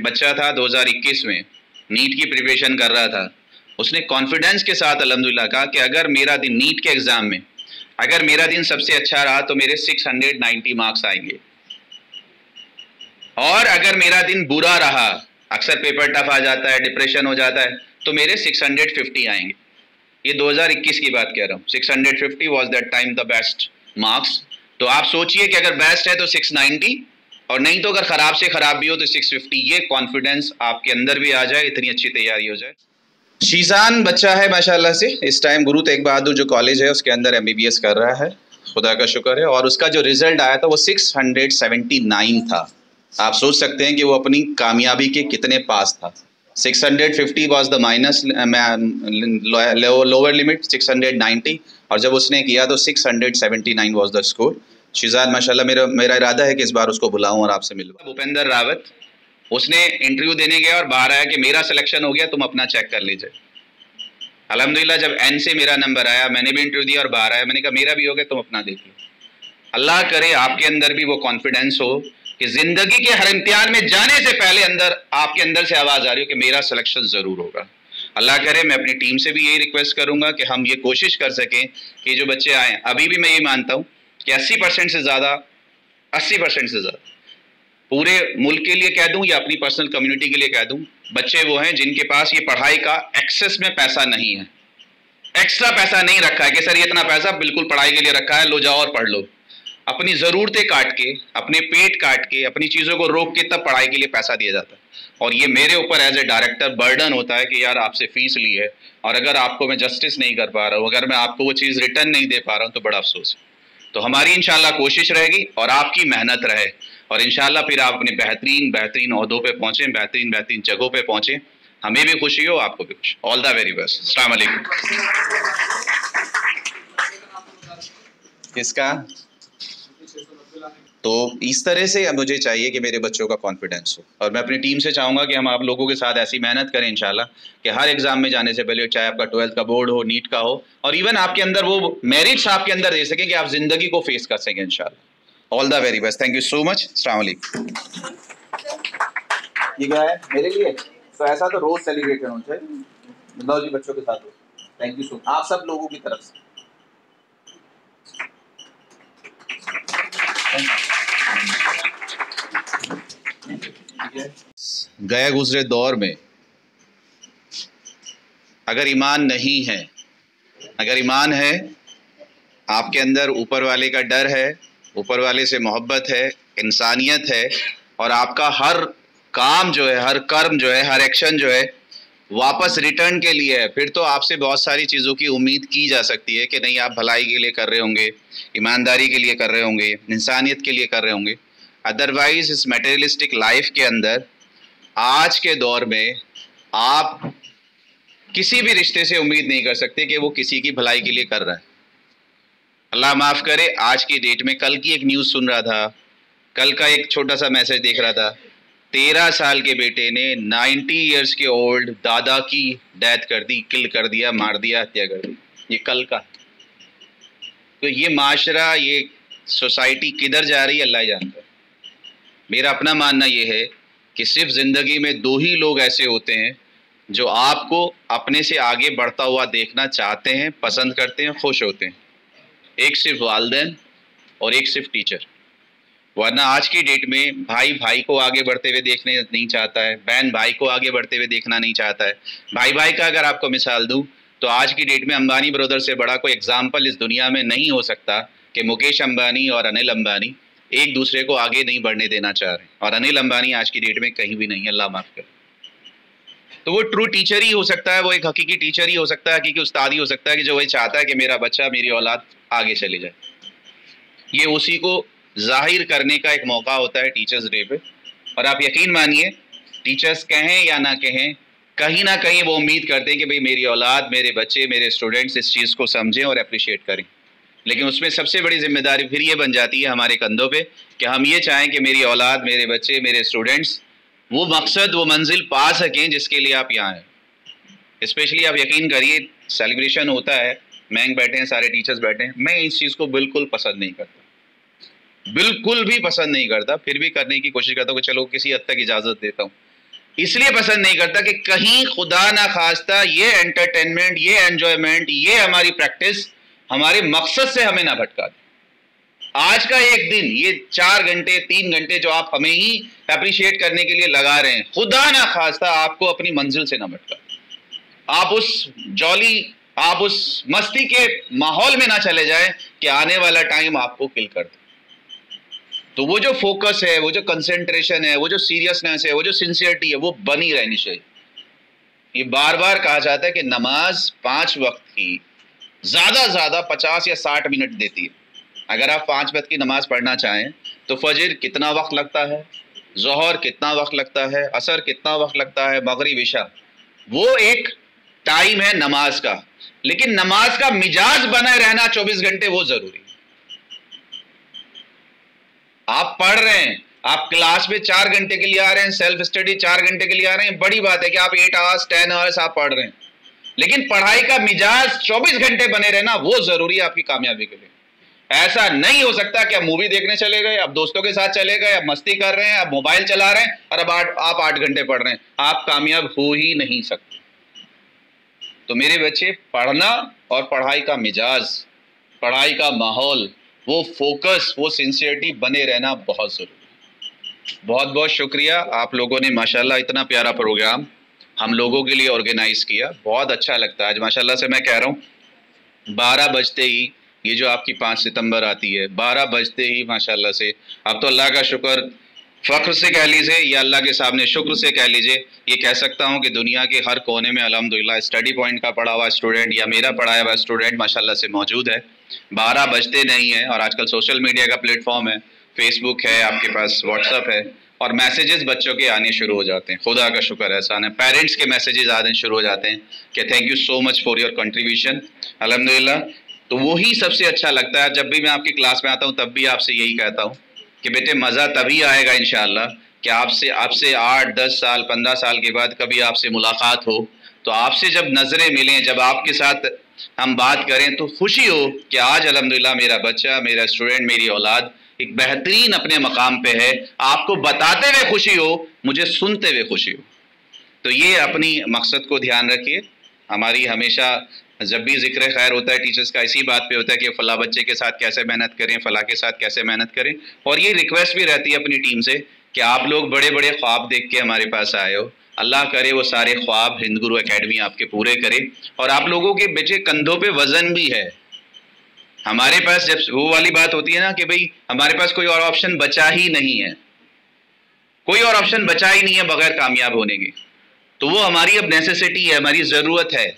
बच्चा था 2021 में नीट की प्रिपरेशन कर रहा था। उसने कॉन्फिडेंस के साथ अल्हम्दुलिल्लाह कहा कि अगर मेरा दिन नीट के एग्ज़ाम में अगर मेरा दिन सबसे अच्छा रहा तो मेरे 690 मार्क्स आएंगे, और अगर मेरा दिन बुरा रहा, अक्सर पेपर टफ आ जाता है, डिप्रेशन हो जाता है, तो मेरे 650 आएंगे। ये 2021 की बात कह रहा हूँ। 650 was that time the best marks. तो आप सोचिए कि अगर बेस्ट है तो 690, और नहीं तो अगर ख़राब से ख़राब भी हो तो 650। ये कॉन्फिडेंस आपके अंदर भी आ जाए, इतनी अच्छी तैयारी हो जाए। शीजान बच्चा है माशाल्लाह से, इस टाइम गुरु तेग बहादुर जो कॉलेज है उसके अंदर MBBS कर रहा है, खुदा का शुक्र है। और उसका जो रिजल्ट आया था वो 679 था। आप सोच सकते हैं कि वो अपनी कामयाबी के कितने पास था। 650 was the minus lower limit, 690, और जब उसने किया तो 679 वॉज द स्कोर। शीजान माशाल्लाह, मेरा इरादा है कि इस बार उसको बुलाऊं और आपसे मिलूं। भूपेंद्र रावत, उसने इंटरव्यू देने गया और बाहर आया कि मेरा सिलेक्शन हो गया, तुम अपना चेक कर लीजिए। अल्हम्दुलिल्लाह जब N से मेरा नंबर आया, मैंने भी इंटरव्यू दिया और बाहर आया, मैंने कहा मेरा भी हो गया, तुम अपना देख लो। अल्लाह करे आपके अंदर भी वो कॉन्फिडेंस हो कि जिंदगी के हर इम्तिहान में जाने से पहले आपके अंदर से आवाज आ रही हो कि मेरा सिलेक्शन जरूर होगा। अल्लाह करे मैं अपनी टीम से भी यही रिक्वेस्ट करूंगा कि हम ये कोशिश कर सकें कि जो बच्चे आए, अभी भी मैं ये मानता हूं कि 80% से ज़्यादा, 80% से ज़्यादा पूरे मुल्क के लिए कह दूं या अपनी पर्सनल कम्युनिटी के लिए कह दूं, बच्चे वो हैं जिनके पास ये पढ़ाई का एक्सेस में पैसा नहीं है, एक्स्ट्रा पैसा नहीं रखा है कि सर ये इतना पैसा बिल्कुल पढ़ाई के लिए रखा है, लो जाओ और पढ़ लो। अपनी ज़रूरतें काट के, अपने पेट काट के, अपनी चीज़ों को रोक के तब पढ़ाई के लिए पैसा दिया जाता है। और ये मेरे ऊपर एज ए डायरेक्टर बर्डन होता है कि यार आपसे फीस ली है और अगर आपको मैं जस्टिस नहीं कर पा रहा हूँ, अगर मैं आपको वो चीज़ रिटर्न नहीं दे पा रहा हूँ तो बड़ा अफसोस है। तो हमारी इंशाल्लाह कोशिश रहेगी और आपकी मेहनत रहे, और इंशाल्लाह फिर आप अपने बेहतरीन ओहदों पे पहुँचें, बेहतरीन जगहों पे पहुँचें। हमें भी खुशी हो, आपको भी खुशी। All the very best. अस्सलाम वालेकुम। किसका? तो इस तरह से मुझे चाहिए कि मेरे बच्चों का कॉन्फिडेंस हो, और मैं अपनी टीम से चाहूँगा कि हम आप लोगों के साथ ऐसी मेहनत करें इंशाल्लाह कि हर एग्जाम में जाने से पहले, चाहे आपका 12th का बोर्ड हो, नीट का हो, और इवन आपके अंदर वो मेरिट्स आपके अंदर दे सकें कि आप जिंदगी को फेस कर सकें इंशाल्लाह। All the very best. Thank you so much. अस्सलाम वालेकुम। ये क्या है मेरे लिए? तो ऐसा तो रोज सेलिब्रेट होना चाहिए। लो जी बच्चों के साथ हो। थैंक यू सो मच आप सब लोगों की तरफ से। गए गुजरे दौर में अगर ईमान नहीं है, अगर ईमान है, आपके अंदर ऊपर वाले का डर है, ऊपर वाले से मोहब्बत है, इंसानियत है, और आपका हर काम जो है, हर कर्म जो है, हर एक्शन जो है वापस रिटर्न के लिए है, फिर तो आपसे बहुत सारी चीज़ों की उम्मीद की जा सकती है कि नहीं आप भलाई के लिए कर रहे होंगे, ईमानदारी के लिए कर रहे होंगे, इंसानियत के लिए कर रहे होंगे। अदरवाइज इस मटेरियलिस्टिक लाइफ के अंदर आज के दौर में आप किसी भी रिश्ते से उम्मीद नहीं कर सकते कि वो किसी की भलाई के लिए कर रहा है। अल्लाह माफ़ करे, आज की डेट में, कल की एक न्यूज़ सुन रहा था, कल का एक छोटा सा मैसेज देख रहा था, 13 साल के बेटे ने 90 इयर्स के ओल्ड दादा की डेथ कर दी, किल कर दिया, मार दिया, हत्या कर दी। ये कल का। तो ये माशरा, ये सोसाइटी किधर जा रही है अल्लाह ही जानता है। मेरा अपना मानना ये है कि सिर्फ ज़िंदगी में दो ही लोग ऐसे होते हैं जो आपको अपने से आगे बढ़ता हुआ देखना चाहते हैं, पसंद करते हैं, खुश होते हैं। एक सिर्फ वालिदैन और एक सिर्फ टीचर। वरना आज की डेट में भाई भाई को आगे बढ़ते हुए देखने नहीं चाहता है, बहन भाई को आगे बढ़ते हुए देखना नहीं चाहता है। भाई भाई का अगर आपको मिसाल दूं तो आज की डेट में अंबानी ब्रदर से बड़ा कोई एग्जाम्पल इस दुनिया में नहीं हो सकता कि मुकेश अंबानी और अनिल अंबानी एक दूसरे को आगे नहीं बढ़ने देना चाह रहे, और अनिल अंबानी आज की डेट में कहीं भी नहीं है, अल्लाह माफ़ करे। तो वो ट्रू टीचर ही हो सकता है, वो एक हकीकी टीचर ही हो सकता है, हकीकी उस्ताद ही हो सकता है कि जो वही चाहता है कि मेरा बच्चा, मेरी औलाद आगे चली जाए। ये उसी को जाहिर करने का एक मौका होता है टीचर्स डे पे। और आप यकीन मानिए, टीचर्स कहें या ना कहें, कहीं ना कहीं वो उम्मीद करते हैं कि भाई मेरी औलाद, मेरे बच्चे, मेरे स्टूडेंट्स इस चीज़ को समझें और अप्रिशिएट करें। लेकिन उसमें सबसे बड़ी जिम्मेदारी फिर ये बन जाती है हमारे कंधों पे कि हम ये चाहें कि मेरी औलाद, मेरे बच्चे, मेरे स्टूडेंट्स वो मकसद, वो मंजिल पा सकें जिसके लिए आप यहाँ हैं। स्पेशली आप यकीन करिए, सेलिब्रेशन होता है, महंग बैठे हैं, सारे टीचर्स बैठे हैं, मैं इस चीज़ को बिल्कुल पसंद नहीं करता, बिल्कुल भी पसंद नहीं करता। फिर भी करने की कोशिश करता हूँ कि चलो किसी हद तक इजाज़त देता हूँ, इसलिए पसंद नहीं करता कि कहीं खुदा ना खास्ता ये एंटरटेनमेंट, ये एंजॉयमेंट, ये हमारी प्रैक्टिस हमारे मकसद से हमें ना भटका दे। आज का एक दिन, ये 4 घंटे 3 घंटे जो आप हमें ही अप्रिशिएट करने के लिए लगा रहे हैं, खुदा ना खास्ता आपको अपनी मंजिल से ना भटका, आप उस जॉली, आप उस मस्ती के माहौल में ना चले जाए कि आने वाला टाइम आपको किल कर दे। तो वो जो फोकस है, वो जो कंसेंट्रेशन है, वो जो सीरियसनेस है, वो जो सिंसियरिटी है, वो बनी रहनी चाहिए। ये बार बार कहा जाता है कि नमाज 5 वक्त की ज्यादा 50 या 60 मिनट देती है। अगर आप 5 वक्त की नमाज पढ़ना चाहें तो फजर कितना वक्त लगता है, जोहर कितना वक्त लगता है, असर कितना वक्त लगता है, मगरिब इशा, वो एक टाइम है नमाज का। लेकिन नमाज का मिजाज बना रहना 24 घंटे वो जरूरी है। आप पढ़ रहे हैं, आप क्लास में 4 घंटे के लिए आ रहे हैं, सेल्फ स्टडी 4 घंटे के लिए आ रहे हैं, बड़ी बात है कि आप 8 आवर्स 10 आवर्स आप पढ़ रहे हैं, लेकिन पढ़ाई का मिजाज 24 घंटे बने रहना वो जरूरी है आपकी कामयाबी के लिए। ऐसा नहीं हो सकता कि आप मूवी देखने चले गए, आप दोस्तों के साथ चले गए, आप मस्ती कर रहे हैं, आप मोबाइल चला रहे हैं और अब आप 8 घंटे पढ़ रहे हैं, आप कामयाब हो ही नहीं सकते। तो मेरे बच्चे, पढ़ना और पढ़ाई का मिजाज, पढ़ाई का माहौल, वो फोकस, वो सिंसियरिटी बने रहना बहुत जरूरी है। बहुत बहुत शुक्रिया, आप लोगों ने माशाल्लाह इतना प्यारा प्रोग्राम हम लोगों के लिए ऑर्गेनाइज किया, बहुत अच्छा लगता है। आज माशाल्लाह से मैं कह रहा हूँ 12 बजते ही ये जो आपकी 5 सितंबर आती है, 12 बजते ही माशाल्लाह से, अब तो अल्लाह का शुक्र, फ़ख्र से कह लीजिए या अल्लाह के सामने शुक्र से कह लीजिए, ये कह सकता हूँ कि दुनिया के हर कोने में अल्हम्दुलिल्लाह स्टडी पॉइंट का पढ़ा हुआ स्टूडेंट या मेरा पढ़ाया हुआ स्टूडेंट माशाल्लाह से मौजूद है। 12 बजते नहीं है और आजकल सोशल मीडिया का प्लेटफॉर्म है, फेसबुक है, आपके पास व्हाट्सअप है और मैसेजेस बच्चों के आने शुरू हो जाते हैं। खुदा का शुक्र एहसान है, पेरेंट्स के मैसेजेस आने शुरू हो जाते हैं कि thank you so much for your contribution, अल्हम्दुलिल्लाह। तो वही सबसे अच्छा लगता है। जब भी मैं आपकी क्लास में आता हूँ तब भी आपसे यही कहता हूँ कि बेटे मज़ा तभी आएगा इंशाअल्लाह कि आपसे 8, 10 साल, 15 साल के बाद कभी आपसे मुलाकात हो, तो आपसे जब नज़रें मिलें, जब आपके साथ हम बात करें तो खुशी हो कि आज अल्हम्दुलिल्लाह मेरा बच्चा, मेरा स्टूडेंट, मेरी औलाद एक बेहतरीन अपने मकाम पे है। आपको बताते हुए खुशी हो, मुझे सुनते हुए खुशी हो। तो ये अपनी मकसद को ध्यान रखिए। हमारी हमेशा जब भी जिक्र खैर होता है टीचर्स का, इसी बात पे होता है कि फ़ला बच्चे के साथ कैसे मेहनत करें, फ़ला के साथ कैसे मेहनत करें। और ये रिक्वेस्ट भी रहती है अपनी टीम से कि आप लोग बड़े बड़े ख्वाब देख के हमारे पास आए हो, अल्लाह करे वो सारे ख्वाब हिंद गुरु एकेडमी आपके पूरे करे। और आप लोगों के बेटे कंधों पे वजन भी है। हमारे पास जब वो वाली बात होती है ना कि भाई हमारे पास कोई और ऑप्शन बचा ही नहीं है, कोई और ऑप्शन बचा ही नहीं है बगैर कामयाब होने के, तो वो हमारी अब नेसेसिटी है, हमारी ज़रूरत है।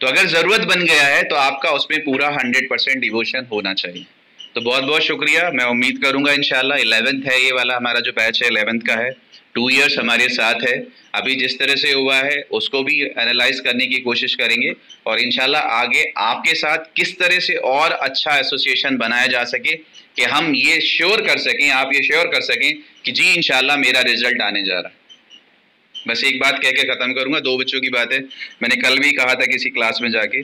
तो अगर ज़रूरत बन गया है तो आपका उसमें पूरा 100% डिवोशन होना चाहिए। तो बहुत बहुत शुक्रिया। मैं उम्मीद करूंगा इंशाल्लाह 11th है ये वाला हमारा जो बैच है, 11th का है, 2 इयर्स हमारे साथ है। अभी जिस तरह से हुआ है उसको भी एनालाइज करने की कोशिश करेंगे और इंशाल्लाह आगे आपके साथ किस तरह से और अच्छा एसोसिएशन बनाया जा सके कि हम ये श्योर कर सकें, आप ये श्योर कर सकें कि जी इंशाल्लाह मेरा रिजल्ट आने जा रहा है। बस एक बात कह के ख़त्म करूँगा, 2 बच्चों की बात है। मैंने कल भी कहा था किसी क्लास में जाके